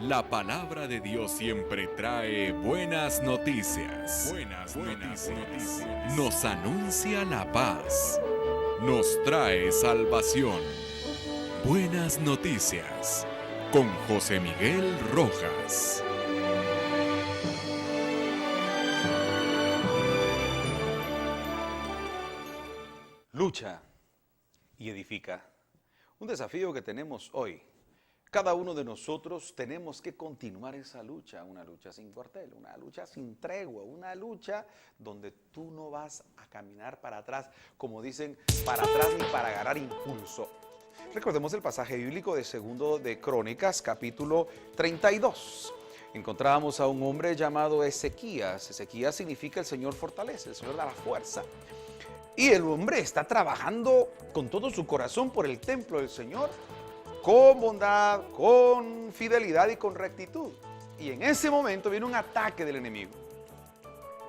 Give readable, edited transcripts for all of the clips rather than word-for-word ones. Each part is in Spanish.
La palabra de Dios siempre trae buenas noticias. Buenas noticias. Nos anuncia la paz. Nos trae salvación. Buenas noticias. Con José Miguel Rojas. Lucha y edifica. Un desafío que tenemos hoy. Cada uno de nosotros tenemos que continuar esa lucha, una lucha sin cuartel, una lucha sin tregua, una lucha donde tú no vas a caminar para atrás, como dicen, para atrás ni para agarrar impulso. Recordemos el pasaje bíblico de 2 de Crónicas, capítulo 32. Encontrábamos a un hombre llamado Ezequías. Ezequías significa el Señor fortalece, el Señor da la fuerza. Y el hombre está trabajando con todo su corazón por el templo del Señor, con bondad, con fidelidad y con rectitud. Y en ese momento viene un ataque del enemigo.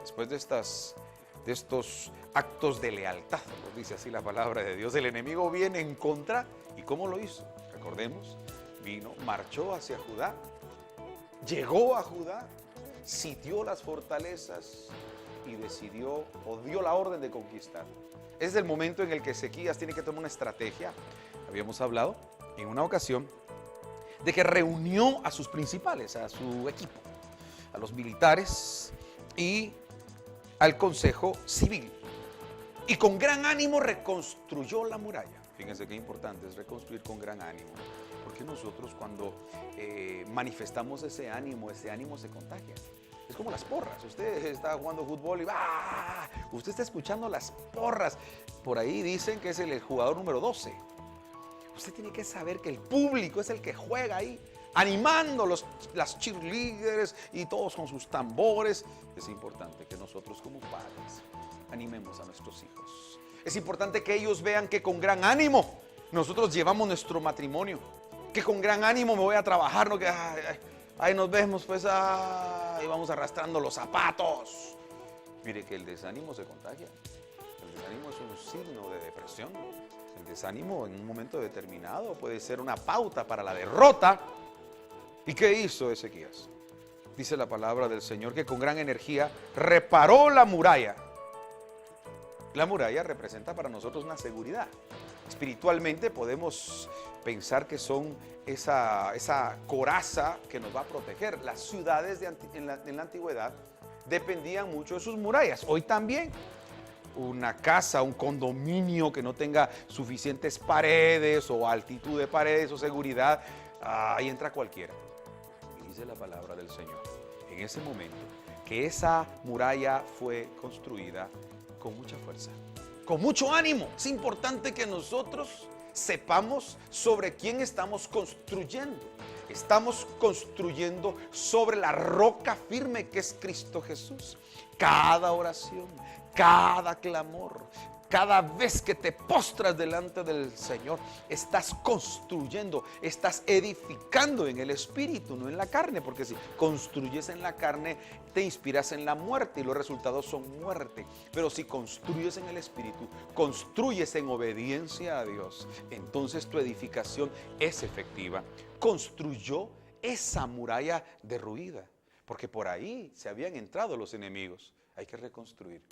Después de estos actos de lealtad, nos dice así la palabra de Dios, el enemigo viene en contra. ¿Y cómo lo hizo? Recordemos, marchó hacia Judá, llegó a Judá, sitió las fortalezas y decidió o dio la orden de conquistar. Es el momento en el que Ezequías tiene que tomar una estrategia. Habíamos hablado en una ocasión de que reunió a sus principales, a su equipo, a los militares y al consejo civil. Y con gran ánimo reconstruyó la muralla. Fíjense qué importante es reconstruir con gran ánimo. Porque nosotros cuando manifestamos ese ánimo se contagia. Es como las porras. Usted está jugando fútbol y usted está escuchando las porras. Por ahí dicen que es el jugador número 12. Usted tiene que saber que el público es el que juega ahí, animando las cheerleaders y todos con sus tambores. Es importante que nosotros como padres animemos a nuestros hijos. Es importante que ellos vean que con gran ánimo nosotros llevamos nuestro matrimonio. Que con gran ánimo me voy a trabajar, no que ahí nos vemos, pues, y vamos arrastrando los zapatos. Mire que el desánimo se contagia. El desánimo es un signo de depresión. El desánimo en un momento determinado puede ser una pauta para la derrota. ¿Y qué hizo Ezequías? Dice la palabra del Señor que con gran energía reparó la muralla. La muralla representa para nosotros una seguridad. Espiritualmente podemos pensar que son esa coraza que nos va a proteger. Las ciudades en la antigüedad dependían mucho de sus murallas. Hoy también. Una casa, un condominio que no tenga suficientes paredes o altitud de paredes o seguridad, ahí entra cualquiera. Y dice la palabra del Señor, en ese momento, que esa muralla fue construida con mucha fuerza, con mucho ánimo. Es importante que nosotros sepamos sobre quién estamos construyendo. Estamos construyendo sobre la roca firme que es Cristo Jesús. Cada oración, cada clamor, cada vez que te postras delante del Señor, estás construyendo, estás edificando en el Espíritu, no en la carne, porque si construyes en la carne, te inspiras en la muerte y los resultados son muerte. Pero si construyes en el Espíritu, construyes en obediencia a Dios, entonces tu edificación es efectiva. Construyó esa muralla derruida, porque por ahí se habían entrado los enemigos. Hay que reconstruir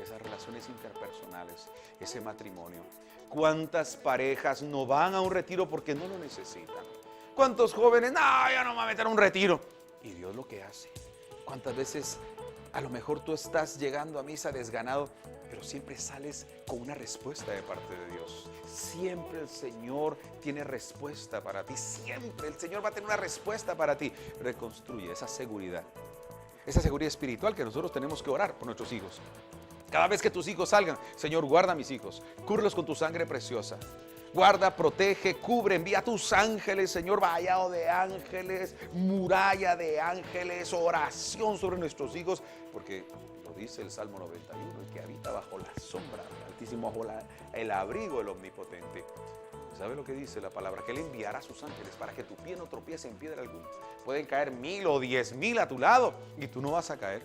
esas relaciones interpersonales, ese matrimonio. ¿Cuántas parejas no van a un retiro porque no lo necesitan? ¿Cuántos jóvenes? No, yo no me voy a meter a un retiro. Y Dios lo que hace. ¿Cuántas veces a lo mejor tú estás llegando a misa desganado, pero siempre sales con una respuesta de parte de Dios? Siempre el Señor tiene respuesta para ti. Siempre el Señor va a tener una respuesta para ti. Reconstruye esa seguridad espiritual que nosotros tenemos que orar por nuestros hijos. Cada vez que tus hijos salgan, Señor, guarda a mis hijos, cúbrelos con tu sangre preciosa. Guarda, protege, cubre, envía a tus ángeles, Señor, vallado de ángeles, muralla de ángeles, oración sobre nuestros hijos, porque lo dice el Salmo 91, el que habita bajo la sombra del Altísimo, bajo el abrigo del Omnipotente. ¿Sabe lo que dice la palabra? Que Él enviará a sus ángeles para que tu pie no tropiece en piedra alguna. Pueden caer 1000 o 10,000 a tu lado y tú no vas a caer.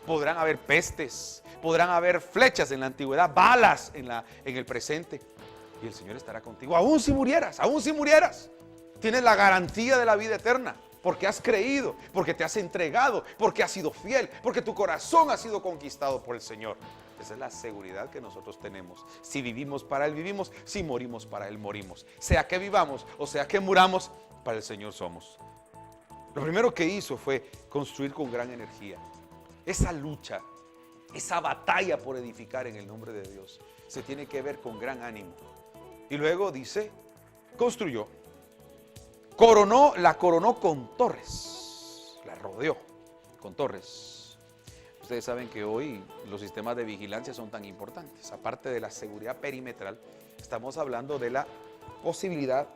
Podrán haber pestes, podrán haber flechas en la antigüedad, balas en el presente. Y el Señor estará contigo, aún si murieras, tienes la garantía de la vida eterna. porque has creído, porque te has entregado, porque has sido fiel, porque tu corazón ha sido conquistado por el Señor. Esa es la seguridad que nosotros tenemos. Si vivimos para Él vivimos, si morimos para Él morimos. Sea que vivamos o sea que muramos, para el Señor somos. Lo primero que hizo fue construir con gran energía. Esa lucha, esa batalla por edificar en el nombre de Dios, se tiene que ver con gran ánimo. Y luego dice, construyó, la coronó con torres, la rodeó con torres. Ustedes saben que hoy los sistemas de vigilancia son tan importantes. Aparte de la seguridad perimetral, estamos hablando de la posibilidad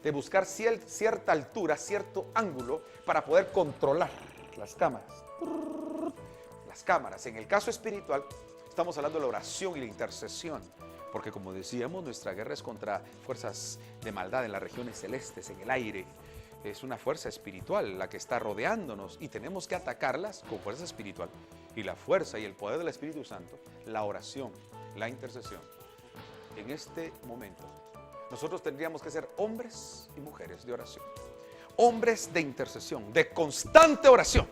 de buscar cierta altura, cierto ángulo para poder controlar las cámaras. Las cámaras. En el caso espiritual, estamos hablando de la oración y la intercesión. Porque como decíamos, nuestra guerra es contra fuerzas de maldad en las regiones celestes, en el aire. Es una fuerza espiritual la que está rodeándonos y tenemos que atacarlas con fuerza espiritual. Y la fuerza y el poder del Espíritu Santo, la oración, la intercesión. En este momento, nosotros tendríamos que ser hombres y mujeres de oración. Hombres de intercesión, de constante oración.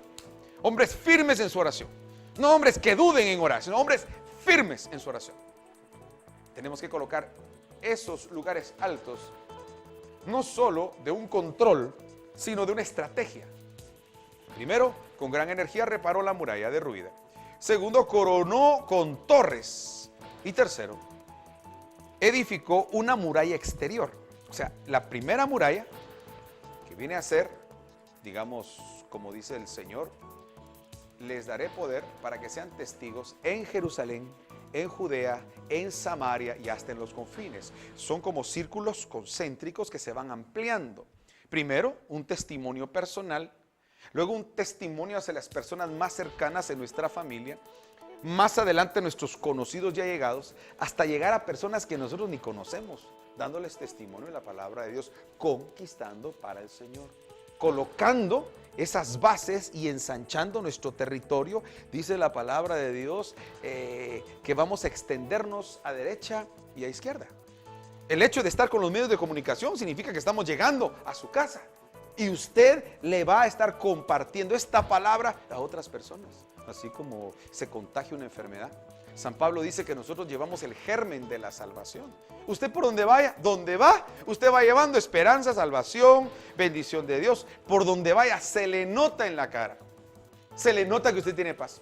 Hombres firmes en su oración. No hombres que duden en orar, sino hombres firmes en su oración. Tenemos que colocar esos lugares altos, no solo de un control, sino de una estrategia. Primero, con gran energía reparó la muralla derruida. Segundo, coronó con torres. Y tercero, edificó una muralla exterior. O sea, la primera muralla, que viene a ser, digamos, como dice el Señor, les daré poder para que sean testigos en Jerusalén, en Judea, en Samaria y hasta en los confines. Son como círculos concéntricos que se van ampliando. Primero, un testimonio personal, luego un testimonio hacia las personas más cercanas en nuestra familia, más adelante nuestros conocidos y allegados, hasta llegar a personas que nosotros ni conocemos, dándoles testimonio de la palabra de Dios, conquistando para el Señor, colocando esas bases y ensanchando nuestro territorio. Dice la palabra de Dios que vamos a extendernos a derecha y a izquierda. El hecho de estar con los medios de comunicación significa que estamos llegando a su casa y usted le va a estar compartiendo esta palabra a otras personas, así como se contagia una enfermedad. San Pablo dice que nosotros llevamos el germen de la salvación. Usted por donde vaya, donde va, usted va llevando esperanza, salvación, bendición de Dios. Por donde vaya, se le nota en la cara. Se le nota que usted tiene paz.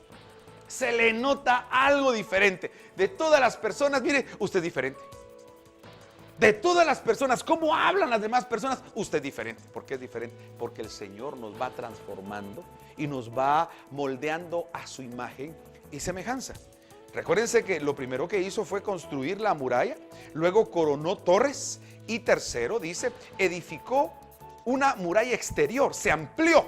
Se le nota algo diferente. De todas las personas, mire, usted es diferente. De todas las personas, ¿cómo hablan las demás personas? Usted es diferente. ¿Por qué es diferente? Porque el Señor nos va transformando y nos va moldeando a su imagen y semejanza. Recuérdense que lo primero que hizo fue construir la muralla, luego coronó torres y tercero, dice, edificó una muralla exterior, se amplió,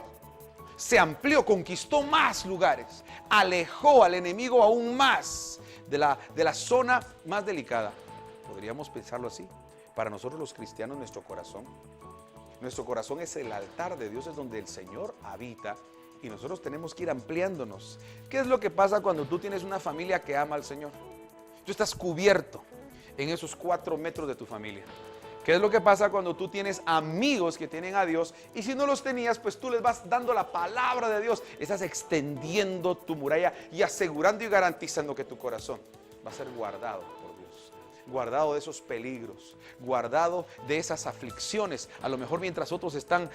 conquistó más lugares, alejó al enemigo aún más de la zona más delicada. Podríamos pensarlo así. Para nosotros los cristianos, nuestro corazón es el altar de Dios, es donde el Señor habita. Y nosotros tenemos que ir ampliándonos. ¿Qué es lo que pasa cuando tú tienes una familia que ama al Señor? Tú estás cubierto en esos 4 metros de tu familia. ¿Qué es lo que pasa cuando tú tienes amigos que tienen a Dios? Y si no los tenías, pues tú les vas dando la palabra de Dios. Estás extendiendo tu muralla y asegurando y garantizando que tu corazón va a ser guardado por Dios. Guardado de esos peligros, guardado de esas aflicciones. A lo mejor mientras otros están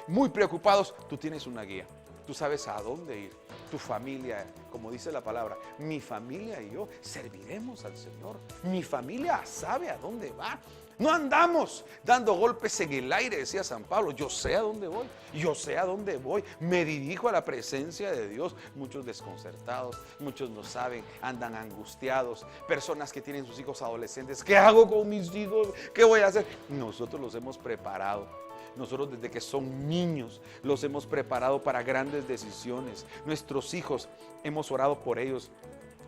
muy preocupados, tú tienes una guía. Tú sabes a dónde ir. Tu familia, como dice la palabra, mi familia y yo serviremos al Señor. Mi familia sabe a dónde va. No andamos dando golpes en el aire, decía San Pablo. Yo sé a dónde voy, yo sé a dónde voy. Me dirijo a la presencia de Dios. Muchos desconcertados, muchos no saben, andan angustiados. Personas que tienen sus hijos adolescentes. ¿Qué hago con mis hijos? ¿Qué voy a hacer? Nosotros los hemos preparado. Nosotros desde que son niños los hemos preparado para grandes decisiones. Nuestros hijos, hemos orado por ellos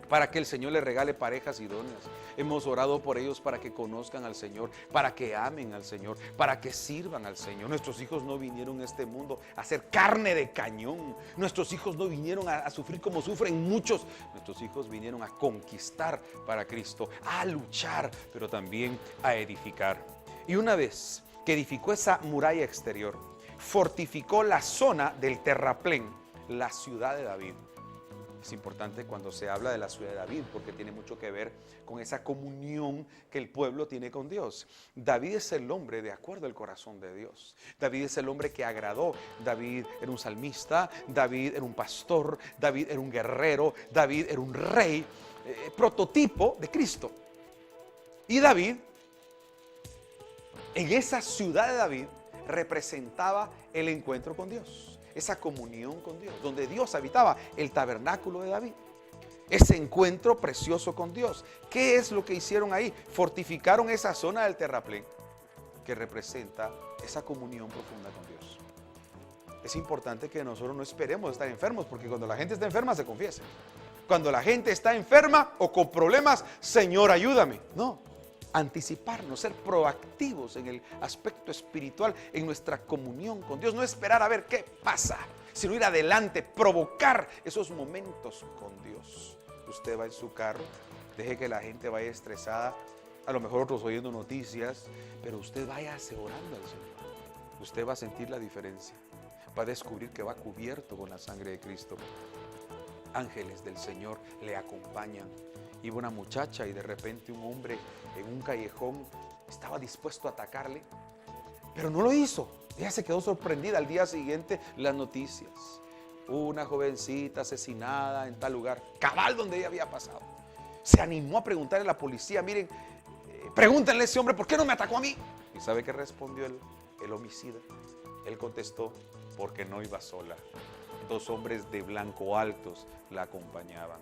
para que el Señor les regale parejas idóneas. Hemos orado por ellos para que conozcan al Señor, para que amen al Señor, para que sirvan al Señor. Nuestros hijos no vinieron a este mundo a ser carne de cañón. Nuestros hijos no vinieron a sufrir como sufren muchos. Nuestros hijos vinieron a conquistar para Cristo, a luchar, pero también a edificar. Y una vez que edificó esa muralla exterior, fortificó la zona del terraplén, la ciudad de David. Es importante cuando se habla de la ciudad de David porque tiene mucho que ver con esa comunión que el pueblo tiene con Dios. David es el hombre de acuerdo al corazón de Dios. David es el hombre que agradó. David era un salmista, David era un pastor, David era un guerrero, David era un rey, prototipo de Cristo. Y David, en esa ciudad de David, representaba el encuentro con Dios. Esa comunión con Dios, donde Dios habitaba, el tabernáculo de David. Ese encuentro precioso con Dios. ¿Qué es lo que hicieron ahí? Fortificaron esa zona del terraplén que representa esa comunión profunda con Dios. Es importante que nosotros no esperemos estar enfermos, porque cuando la gente está enferma se confiesa. Cuando la gente está enferma o con problemas, Señor, ayúdame. No. Anticiparnos, ser proactivos en el aspecto espiritual, en nuestra comunión con Dios, no esperar a ver qué pasa, sino ir adelante, provocar esos momentos con Dios. Usted va en su carro, deje que la gente vaya estresada, a lo mejor otros oyendo noticias, pero usted vaya orando al Señor. Usted va a sentir la diferencia, va a descubrir que va cubierto con la sangre de Cristo. Ángeles del Señor le acompañan. Iba una muchacha y de repente un hombre en un callejón estaba dispuesto a atacarle, pero no lo hizo. Ella se quedó sorprendida. Al día siguiente las noticias: una jovencita asesinada en tal lugar, cabal donde ella había pasado. Se animó a preguntarle a la policía: miren, pregúntenle a ese hombre, ¿por qué no me atacó a mí? ¿Y sabe qué respondió el homicida? Él contestó: porque no iba sola. 2 hombres de blanco altos la acompañaban.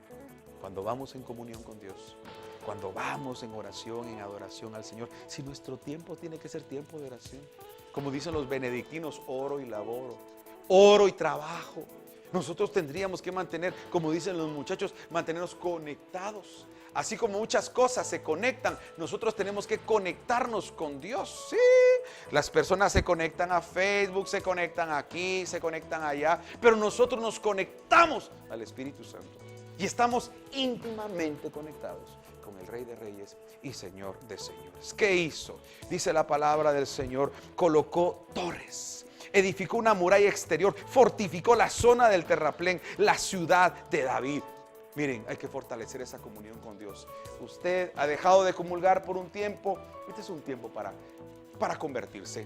Cuando vamos en comunión con Dios, cuando vamos en oración, en adoración al Señor, si nuestro tiempo tiene que ser tiempo de oración, como dicen los benedictinos, oro y laboro, oro y trabajo. Nosotros tendríamos que mantener, como dicen los muchachos, mantenernos conectados. Así como muchas cosas se conectan, nosotros tenemos que conectarnos con Dios. Sí, las personas se conectan a Facebook, se conectan aquí, se conectan allá, pero nosotros nos conectamos al Espíritu Santo y estamos íntimamente conectados con el Rey de Reyes y Señor de Señores. ¿Qué hizo? Dice la palabra del Señor: colocó torres, edificó una muralla exterior, fortificó la zona del terraplén, la ciudad de David. Miren, hay que fortalecer esa comunión con Dios. Usted ha dejado de comulgar por un tiempo. Este es un tiempo para convertirse.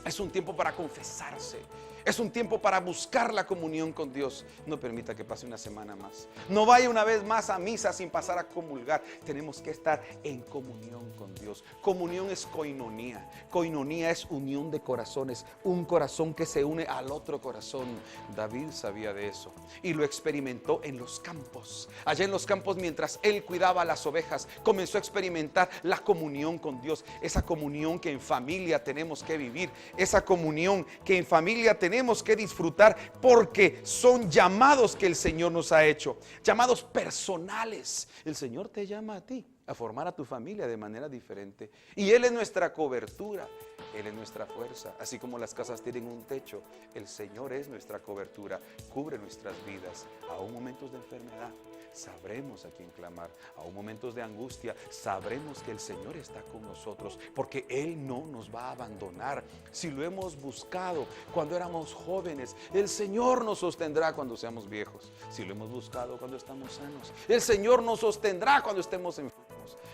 Es un tiempo para confesarse. Es un tiempo para buscar la comunión con Dios. No permita que pase una semana más. No vaya una vez más a misa sin pasar a comulgar. Tenemos que estar en comunión con Dios. Comunión es koinonía. Koinonía es unión de corazones. Un corazón que se une al otro corazón. David sabía de eso y lo experimentó en los campos. Allá en los campos, mientras él cuidaba las ovejas, comenzó a experimentar la comunión con Dios. Esa comunión que en familia tenemos que vivir. Esa comunión que en familia tenemos que disfrutar, porque son llamados que el Señor nos ha hecho, llamados personales. El Señor te llama a ti a formar a tu familia de manera diferente, y Él es nuestra cobertura, Él es nuestra fuerza. Así como las casas tienen un techo, el Señor es nuestra cobertura, cubre nuestras vidas. Aún momentos de enfermedad, sabremos a quién clamar. Aún momentos de angustia, sabremos que el Señor está con nosotros, porque Él no nos va a abandonar. Si lo hemos buscado cuando éramos jóvenes, el Señor nos sostendrá cuando seamos viejos. Si lo hemos buscado cuando estamos sanos, el Señor nos sostendrá cuando estemos enfermos.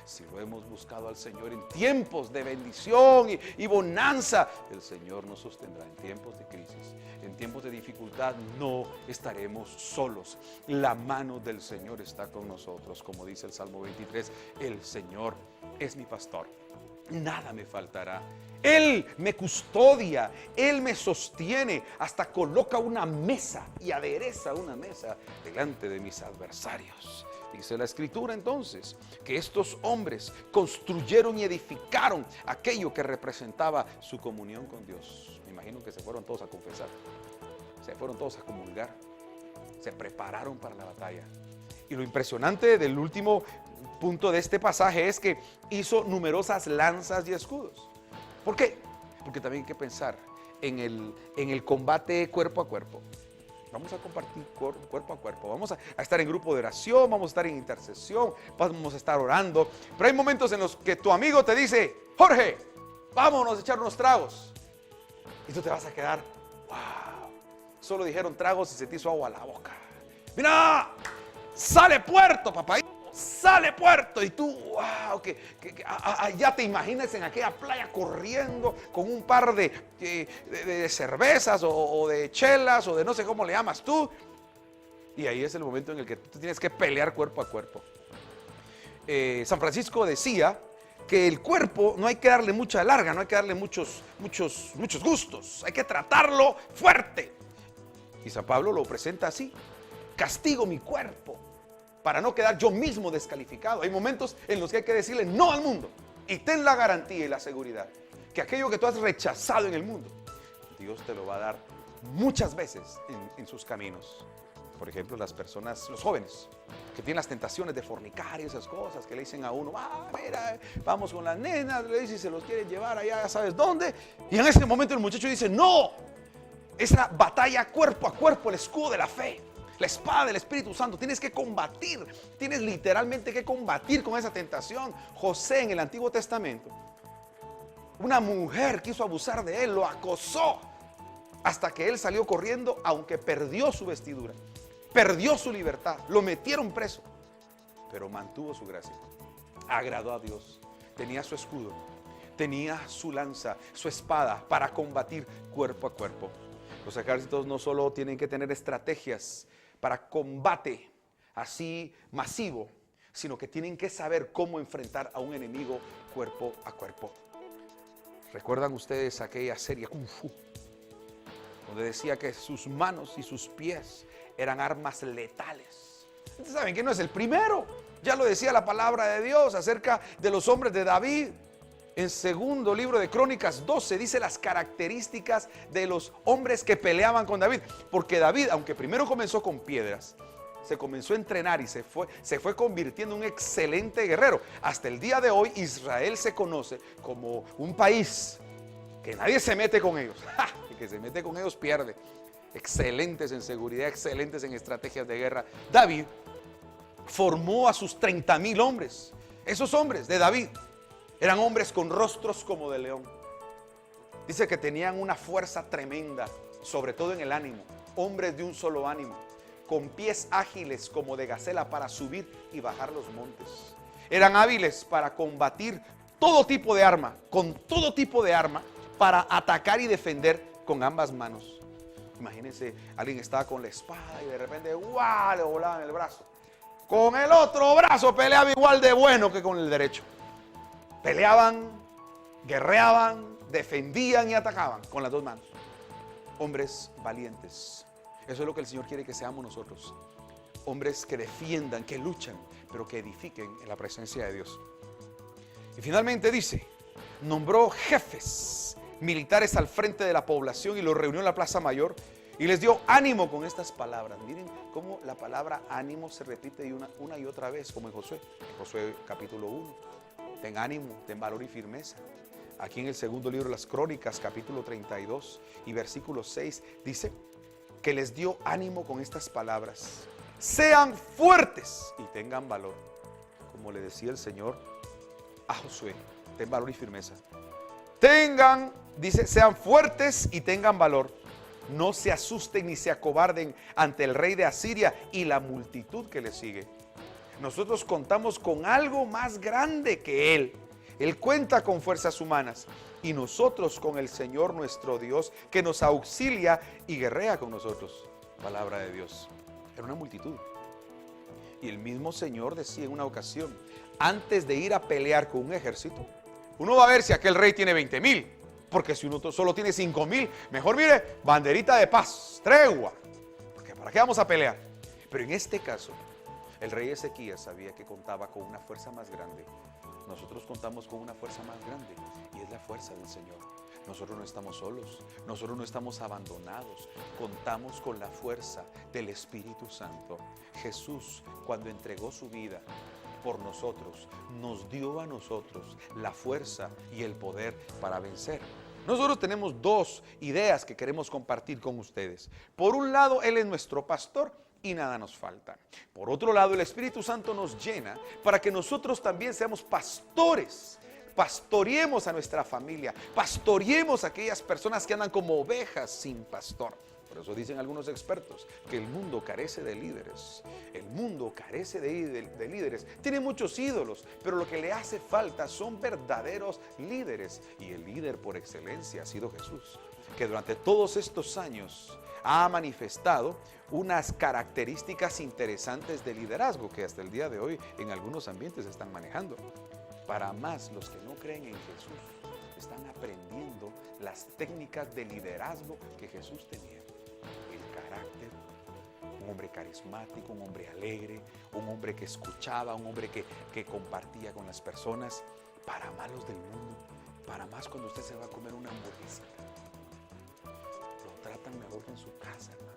Si lo hemos buscado al Señor en tiempos de bendición y bonanza, el Señor nos sostendrá en tiempos de crisis. En tiempos de dificultad no estaremos solos. La mano del Señor está con nosotros. Como dice el Salmo 23, el Señor es mi pastor, nada me faltará. Él me custodia, Él me sostiene, hasta coloca una mesa y adereza una mesa delante de mis adversarios. Dice la Escritura entonces que estos hombres construyeron y edificaron aquello que representaba su comunión con Dios. Me imagino que se fueron todos a confesar, se fueron todos a comulgar, se prepararon para la batalla. Y lo impresionante del último punto de este pasaje es que hizo numerosas lanzas y escudos. ¿Por qué? Porque también hay que pensar en el combate cuerpo a cuerpo. Vamos a compartir cuerpo a cuerpo, vamos a estar en grupo de oración, vamos a estar en intercesión, vamos a estar orando. Pero hay momentos en los que tu amigo te dice: Jorge, vámonos a echar unos tragos. Y tú te vas a quedar Wow. Solo dijeron tragos y se te hizo agua a la boca. Mira, sale Puerto, papá. Sale Puerto. Y tú, wow, ya te imaginas en aquella playa corriendo con un par de cervezas o de chelas o de no sé cómo le llamas tú. Y ahí es el momento en el que tú tienes que pelear cuerpo a cuerpo. San Francisco decía que el cuerpo no hay que darle mucha larga, no hay que darle muchos gustos, hay que tratarlo fuerte. Y San Pablo lo presenta así: castigo mi cuerpo para no quedar yo mismo descalificado. Hay momentos en los que hay que decirle no al mundo y ten la garantía y la seguridad que aquello que tú has rechazado en el mundo, Dios te lo va a dar muchas veces en sus caminos. Por ejemplo, las personas, los jóvenes, que tienen las tentaciones de fornicar y esas cosas, que le dicen a uno, mira, vamos con las nenas, le dicen, se los quieren llevar allá, ya sabes dónde. Y en ese momento el muchacho dice, no, esa batalla cuerpo a cuerpo, el escudo de la fe, la espada del Espíritu Santo, tienes que combatir, tienes literalmente que combatir con esa tentación. José en el Antiguo Testamento, una mujer quiso abusar de él, lo acosó, hasta que él salió corriendo, aunque perdió su vestidura. Perdió su libertad, lo metieron preso, pero mantuvo su gracia. Agradó a Dios. Tenía su escudo, tenía su lanza, su espada para combatir cuerpo a cuerpo. Los ejércitos no solo tienen que tener estrategias para combate así masivo, sino que tienen que saber cómo enfrentar a un enemigo cuerpo a cuerpo. ¿Recuerdan ustedes aquella serie Kung Fu, donde decía que sus manos y sus pies eran armas letales? Ustedes saben que no es el primero. Ya lo decía la palabra de Dios acerca de los hombres de David. En segundo libro de Crónicas 12 dice las características de los hombres que peleaban con David. Porque David, aunque primero comenzó con piedras, se comenzó a entrenar y se fue convirtiendo en un excelente guerrero. Hasta el día de hoy Israel se conoce como un país que nadie se mete con ellos. El que se mete con ellos pierde. Excelentes en seguridad, excelentes en estrategias de guerra. David formó a sus 30,000 hombres. Esos hombres de David eran hombres con rostros como de león. Dice que tenían una fuerza tremenda, sobre todo en el ánimo. Hombres de un solo ánimo, con pies ágiles como de gacela para subir y bajar los montes. Eran hábiles para combatir todo tipo de arma, con todo tipo de arma, para atacar y defender con ambas manos. Imagínense, alguien estaba con la espada y de repente, ¡guau!, le volaban el brazo. Con el otro brazo peleaba igual de bueno que con el derecho. Peleaban, guerreaban, defendían y atacaban con las dos manos. Hombres valientes. Eso es lo que el Señor quiere que seamos nosotros. Hombres que defiendan, que luchan, pero que edifiquen en la presencia de Dios. Y finalmente dice, nombró jefes militares al frente de la población y los reunió en la plaza mayor y les dio ánimo con estas palabras. Miren cómo la palabra ánimo se repite una y otra vez, como en Josué. Josué capítulo 1, ten ánimo, ten valor y firmeza. Aquí en el segundo libro de las Crónicas, capítulo 32 y versículo 6, dice que les dio ánimo con estas palabras. Sean fuertes y tengan valor. Como le decía el Señor a Josué, ten valor y firmeza. Dice, sean fuertes y tengan valor. No se asusten ni se acobarden ante el rey de Asiria y la multitud que le sigue. Nosotros contamos con algo más grande que él. Él cuenta con fuerzas humanas y nosotros con el Señor nuestro Dios que nos auxilia y guerrea con nosotros. Palabra de Dios. Era una multitud. Y el mismo Señor decía en una ocasión, antes de ir a pelear con un ejército, uno va a ver si aquel rey tiene 20,000, porque si uno solo tiene 5,000, mejor mire, banderita de paz, tregua, porque ¿para qué vamos a pelear? Pero en este caso, el rey Ezequías sabía que contaba con una fuerza más grande. Nosotros contamos con una fuerza más grande y es la fuerza del Señor. Nosotros no estamos solos, nosotros no estamos abandonados, contamos con la fuerza del Espíritu Santo. Jesús, cuando entregó su vida por nosotros, nos dio a nosotros la fuerza y el poder para vencer. Nosotros tenemos dos ideas que queremos compartir con ustedes. Por un lado, Él es nuestro pastor y nada nos falta. Por otro lado, el Espíritu Santo nos llena para que nosotros también seamos pastores pastoreemos a nuestra familia, pastoreemos a aquellas personas que andan como ovejas sin pastor. Por eso dicen algunos expertos que el mundo carece de líderes. El mundo carece de líderes. Tiene muchos ídolos, pero lo que le hace falta son verdaderos líderes. Y el líder por excelencia ha sido Jesús, que durante todos estos años ha manifestado unas características interesantes de liderazgo que hasta el día de hoy en algunos ambientes se están manejando. Para más, los que no creen en Jesús están aprendiendo las técnicas de liderazgo que Jesús tenía. El carácter, un hombre carismático, un hombre alegre, un hombre que escuchaba, un hombre que compartía con las personas. Para más los del mundo, para más cuando usted se va a comer una hamburguesa, lo tratan mejor que en su casa, hermano.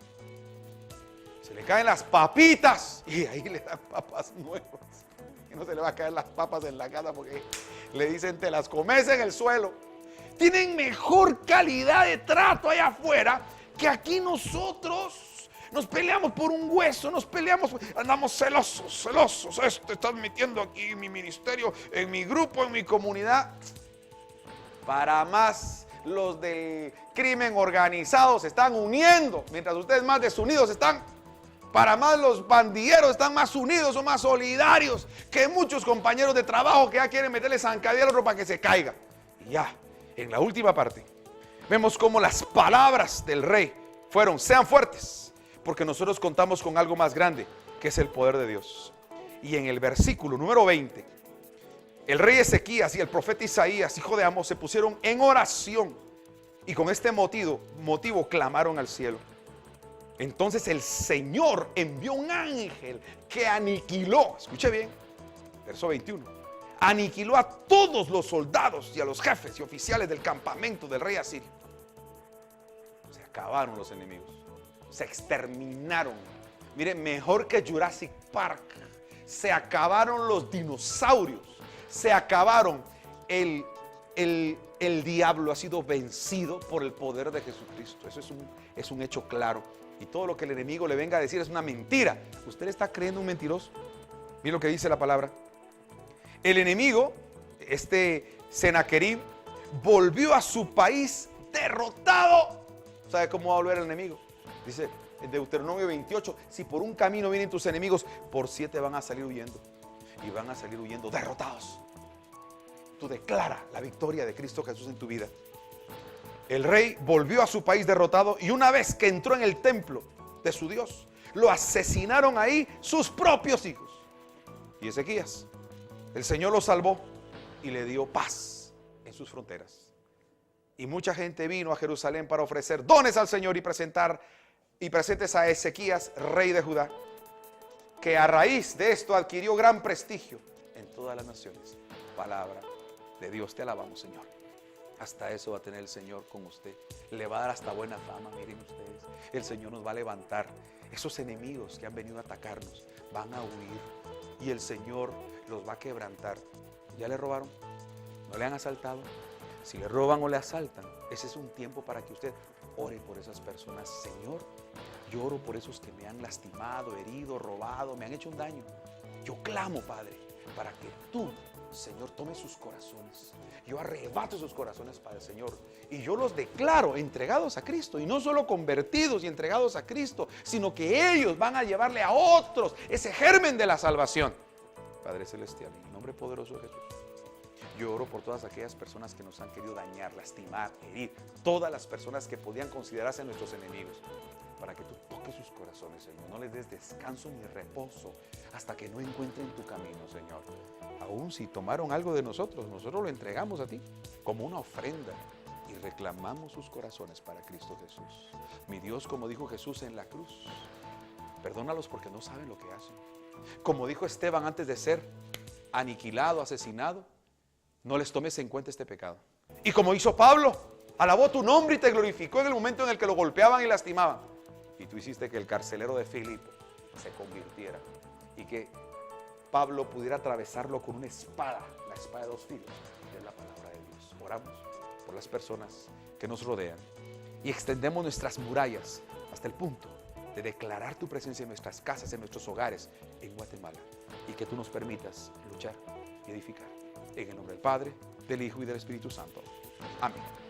Se le caen las papitas y ahí le dan papas nuevas. Y no se le va a caer las papas en la casa porque le dicen te las comes en el suelo. Tienen mejor calidad de trato allá afuera que aquí nosotros. Nos peleamos por un hueso, nos peleamos, andamos celosos. Estás metiendo aquí en mi ministerio, en mi grupo, en mi comunidad. Para más, los del crimen organizado se están uniendo, mientras ustedes más desunidos están. Para más, los bandilleros están más unidos, son más solidarios que muchos compañeros de trabajo que ya quieren meterle zancadilla al otro para que se caiga. Y ya, en la última parte, vemos cómo las palabras del rey fueron: sean fuertes, porque nosotros contamos con algo más grande, que es el poder de Dios. Y en el versículo número 20, el rey Ezequías y el profeta Isaías, hijo de Amós, se pusieron en oración y con este motivo clamaron al cielo. Entonces el Señor envió un ángel que aniquiló, escuche bien, verso 21, aniquiló a todos los soldados y a los jefes y oficiales del campamento del rey asirio. Se acabaron los enemigos, se exterminaron. Miren, mejor que Jurassic Park. Se acabaron los dinosaurios, se acabaron. El diablo ha sido vencido por el poder de Jesucristo. Eso es un hecho claro. Y todo lo que el enemigo le venga a decir es una mentira. ¿Usted le está creyendo un mentiroso? Mire lo que dice la palabra. El enemigo, Sennacherib, volvió a su país derrotado. ¿Sabe cómo va a volver el enemigo? Dice en Deuteronomio 28, si por un camino vienen tus enemigos, por 7 van a salir huyendo. Y van a salir huyendo derrotados. Tú declara la victoria de Cristo Jesús en tu vida. El rey volvió a su país derrotado y una vez que entró en el templo de su Dios, lo asesinaron ahí sus propios hijos. Y Ezequías, el Señor lo salvó y le dio paz en sus fronteras. Y mucha gente vino a Jerusalén para ofrecer dones al Señor y presentes a Ezequías, rey de Judá, que a raíz de esto adquirió gran prestigio en todas las naciones. Palabra de Dios, te alabamos, Señor. Hasta eso va a tener el Señor con usted. Le va a dar hasta buena fama, miren ustedes. El Señor nos va a levantar. Esos enemigos que han venido a atacarnos van a huir y el Señor los va a quebrantar. ¿Ya le robaron? ¿No le han asaltado? Si le roban o le asaltan, ese es un tiempo para que usted ore por esas personas. Señor, yo oro por esos que me han lastimado, herido, robado, me han hecho un daño. Yo clamo, Padre, para que tú, Señor, tome sus corazones. Yo arrebato sus corazones para el Señor y yo los declaro entregados a Cristo, y no solo convertidos y entregados a Cristo, sino que ellos van a llevarle a otros ese germen de la salvación. Padre Celestial, en el nombre poderoso de Jesús, yo oro por todas aquellas personas que nos han querido dañar, lastimar, herir, todas las personas que podían considerarse nuestros enemigos, para que tú toques sus corazones, Señor. No les des descanso ni reposo hasta que no encuentren tu camino, Señor. Aún si tomaron algo de nosotros lo entregamos a ti como una ofrenda y reclamamos sus corazones para Cristo Jesús. Mi Dios, como dijo Jesús en la cruz, perdónalos porque no saben lo que hacen. Como dijo Esteban antes de ser aniquilado, asesinado, no les tomes en cuenta este pecado. Y como hizo Pablo, alabó tu nombre y te glorificó en el momento en el que lo golpeaban y lastimaban. Y tú hiciste que el carcelero de Filipo se convirtiera y que Pablo pudiera atravesarlo con una espada, la espada de 2 filos, que es la palabra de Dios. Oramos por las personas que nos rodean y extendemos nuestras murallas hasta el punto de declarar tu presencia en nuestras casas, en nuestros hogares, en Guatemala, y que tú nos permitas luchar y edificar. En el nombre del Padre, del Hijo y del Espíritu Santo. Amén.